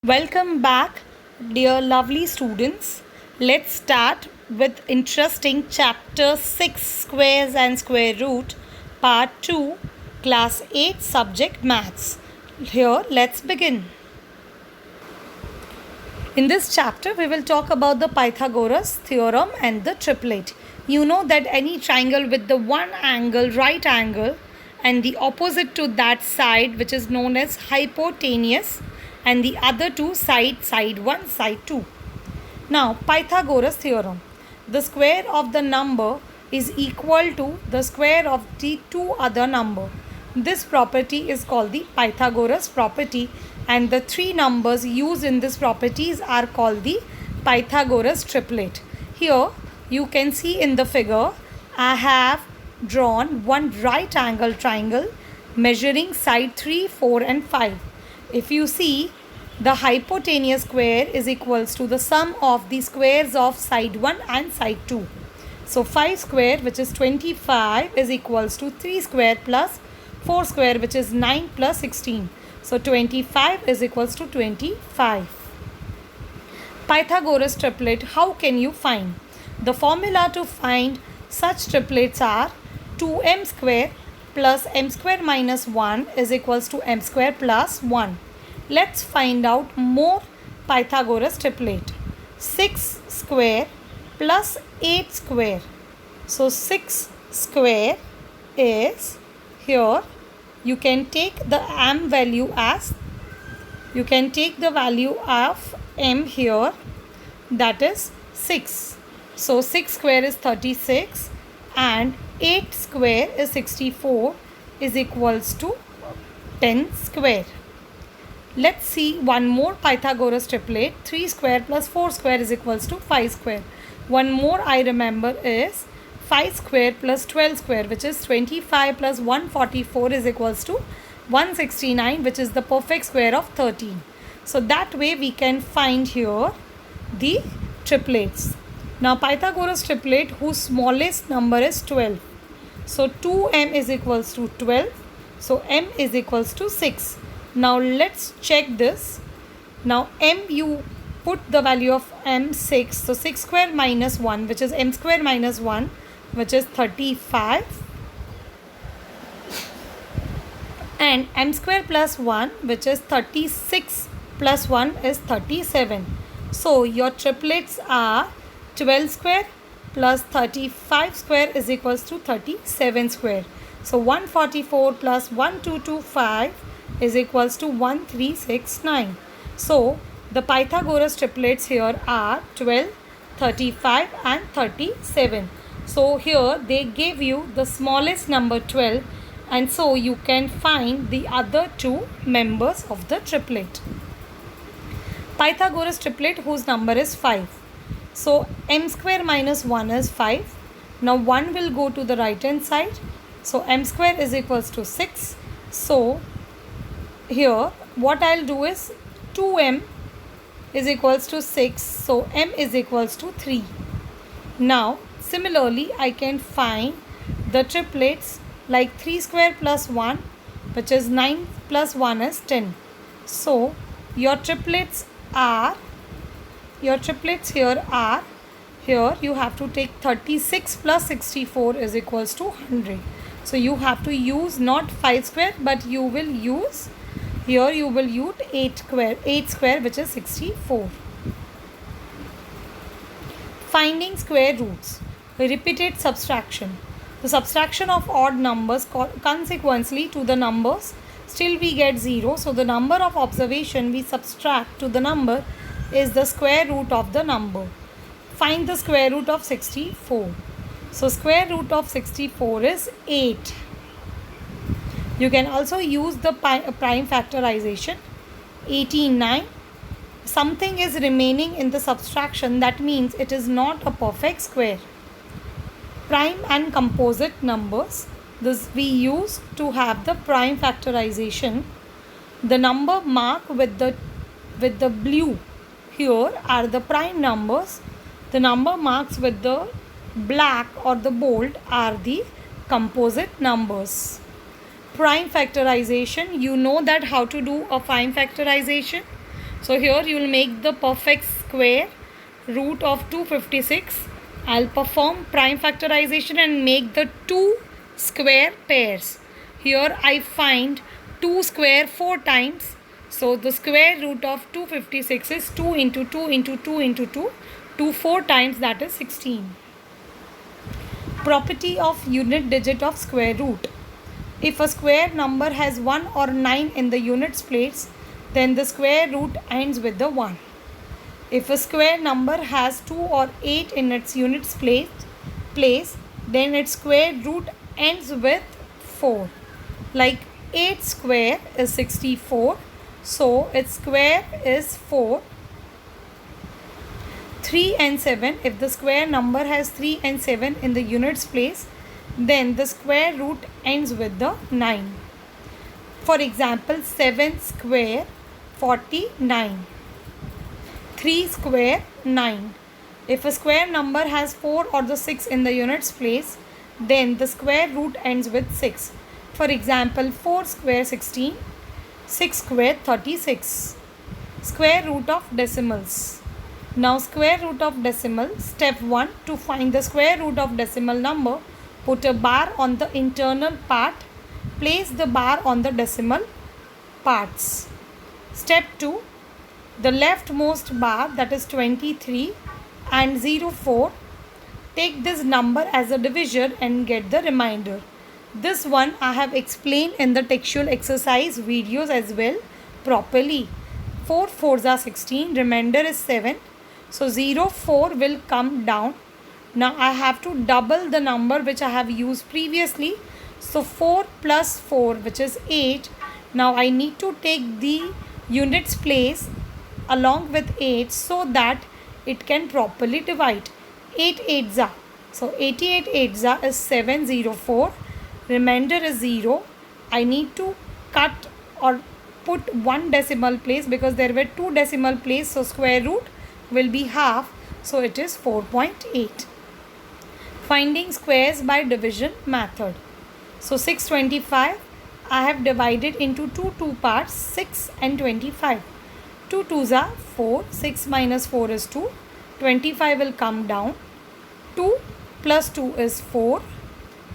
Welcome back, dear lovely students. Let's start with interesting chapter 6 Squares and Square Root, part 2, class 8, subject maths. Here, let's begin. In this chapter, we will talk about the Pythagoras theorem and the triplet. You know that any triangle with the one angle, right angle, and the opposite to that side, which is known as hypotenuse, and the other two side 1, side 2. Now, Pythagoras theorem. The square of the number is equal to the square of the two other number. This property is called the Pythagoras property, and the three numbers used in this properties are called the Pythagoras triplet. Here you can see in the figure I have drawn one right angle triangle measuring side 3, 4 and 5. If you see, the hypotenuse square is equals to the sum of the squares of side 1 and side 2. So 5 square, which is 25, is equals to 3 square plus 4 square, which is 9 plus 16. So 25 is equals to 25. Pythagoras triplet, how can you find? The formula to find such triplets are 2m square plus m square minus 1 is equals to m square plus 1. Let's find out more Pythagoras triplet. 6 square plus 8 square. So 6 square is here. You can take the m value as, you can take the value of m here, that is 6. So 6 square is 36 and 8 square is 64 is equals to 10 square. Let's see one more Pythagoras triplet. 3 square plus 4 square is equals to 5 square. One more I remember is 5 square plus 12 square, which is 25 plus 144 is equals to 169, which is the perfect square of 13. So that way we can find here the triplets. Now Pythagoras triplet whose smallest number is 12. So 2m is equals to 12. So m is equals to 6. Now let's check this. Now m, you put the value of m 6. So 6 square minus 1, which is m square minus 1, which is 35. And m square plus 1, which is 36 plus 1 is 37. So your triplets are 12 square plus 35 square is equals to 37 square. So 144 plus 1225 is equals to 1369. So the Pythagoras triplets here are 12, 35 and 37. So here they gave you the smallest number 12, and so you can find the other two members of the triplet. Pythagoras triplet whose number is 5. So m square minus 1 is 5. Now 1 will go to the right hand side. So m square is equals to 6. So here what I'll do is 2m is equals to 6. So m is equals to 3. Now similarly I can find the triplets like 3 square plus 1, which is 9 plus 1 is 10. So your triplets here are, here you have to take 36 plus 64 is equals to 100. So you have to use not 5 square, but you will use, here you will use 8 square, which is 64. Finding square roots. Repeated subtraction. The subtraction of odd numbers consequently to the numbers, still we get 0. So the number of observation we subtract to the number is the square root of the number. Find the square root of 64. So square root of 64 is 8. You can also use the prime factorization. 89. Something is remaining in the subtraction, that means it is not a perfect square. Prime and composite numbers. This we use to have the prime factorization. The number marked with the blue here are the prime numbers. The number marks with the black or the bold are the composite numbers. Prime factorization, you know that how to do a prime factorization. So here you will make the perfect square root of 256. I'll perform prime factorization and make the two square pairs. Here I find 2 square 4 times. So the square root of 256 is 2 into 2 into 2 into 2. 2 4 times, that is 16. Property of unit digit of square root. If a square number has 1 or 9 in the units place, then the square root ends with the 1. If a square number has 2 or 8 in its units place, then its square root ends with 4. Like 8 square is 64, so its square is 4. 3 and 7, if the square number has 3 and 7 in the units place, then the square root ends with the 9. For example, 7 square 49. 3 square 9. If a square number has 4 or the 6 in the units place, then the square root ends with 6. For example, 4 square 16, 6 square 36. Square root of decimals. Now square root of decimal. Step 1. To find the square root of decimal number, put a bar on the internal part. Place the bar on the decimal parts. Step 2. The leftmost bar, that is 23 and 04. Take this number as a divisor and get the remainder. This one I have explained in the textual exercise videos as well properly. 4 4s are 16, remainder is 7. So 04 will come down. Now I have to double the number which I have used previously. So 4 plus 4, which is 8. Now I need to take the units place along with 8 so that it can properly divide. 8 8s are. So 88 8s is 704. Remainder is 0. I need to cut or put one decimal place because there were two decimal places. So square root will be half. So it is 4.8. Finding squares by division method. So 625 I have divided into two parts, 6 and 25. 2 2s are 4. 6 minus 4 is 2. 25 will come down. 2 plus 2 is 4.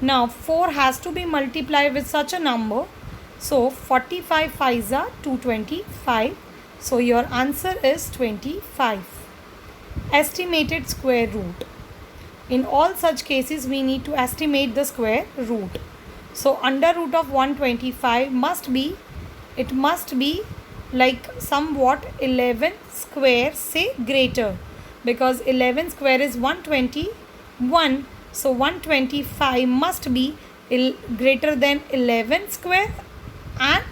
Now 4 has to be multiplied with such a number. So 45 5s are 225. So your answer is 25. Estimated square root. In all such cases we need to estimate the square root. So under root of 125 must be like somewhat 11 square, say greater, because 11 square is 121. So 125 must be greater than 11 square and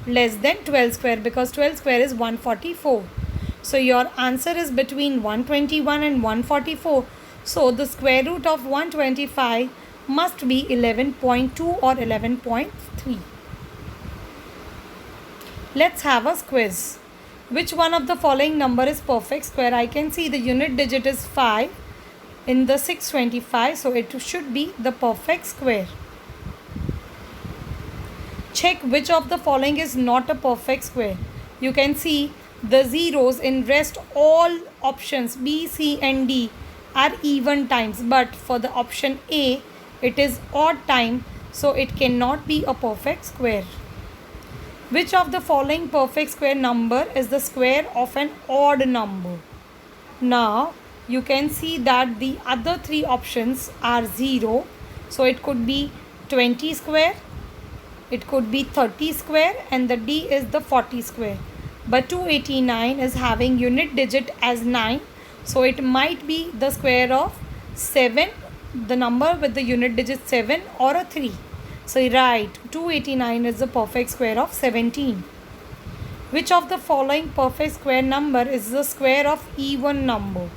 less than 12 square, because 12 square is 144. So your answer is between 121 and 144. So the square root of 125 must be 11.2 or 11.3. Let's have a quiz. Which one of the following number is perfect square? I can see the unit digit is 5 in the 625. So it should be the perfect square. Check which of the following is not a perfect square. You can see the zeros in rest all options B, C and D are even times, but for the option A it is odd time, so it cannot be a perfect square. Which of the following perfect square number is the square of an odd number? Now you can see that the other three options are 0, so it could be 20 square, it could be 30 square, and the D is the 40 square. But 289 is having unit digit as 9, so it might be the square of 7, the number with the unit digit 7 or a 3. So right, 289 is the perfect square of 17. Which of the following perfect square number is the square of even number?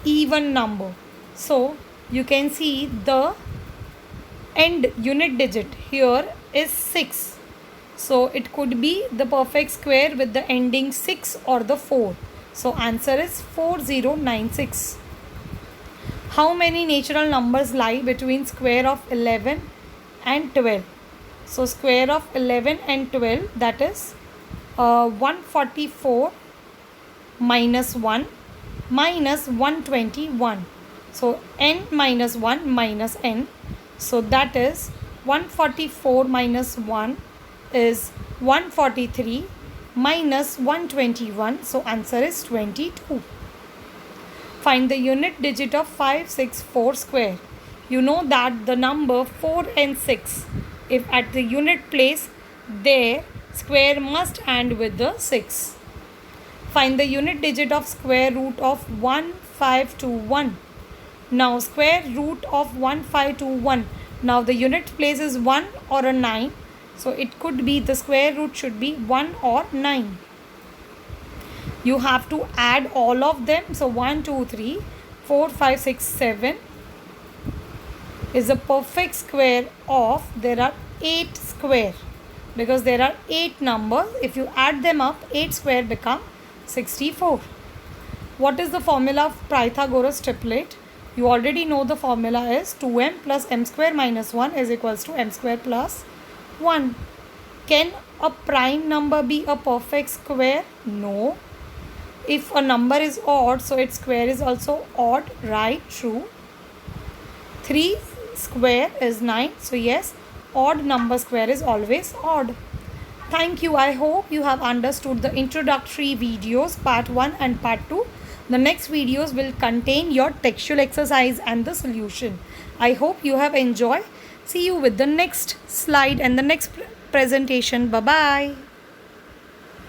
Even number. So you can see the end unit digit here is 6. So it could be the perfect square with the ending 6 or the 4. So answer is 4096. How many natural numbers lie between square of 11 and 12? So square of 11 and 12, that is 144 minus 1 minus 121. So n minus 1 minus n. So that is 144 minus 1 is 143 minus 121. So answer is 22. Find the unit digit of 564 square. You know that the number 4 and 6, if at the unit place, their square must end with the 6. Find the unit digit of square root of 1521. Now square root of 1521. Now the unit place is 1 or a 9. So it could be, the square root should be 1 or 9. You have to add all of them. So 1, 2, 3, 4, 5, 6, 7 is a perfect square of, there are 8 square. Because there are 8 numbers. If you add them up, 8 square become 64. What is the formula of Pythagoras triplet? You already know the formula is 2m plus m square minus 1 is equals to m square plus 1. Can a prime number be a perfect square? No. If a number is odd, so its square is also odd, right? True. 3 square is 9. So yes, odd number square is always odd. Thank you. I hope you have understood the introductory videos part 1 and part 2. The next videos will contain your textual exercise and the solution. I hope you have enjoyed. See you with the next slide and the next presentation. Bye-bye.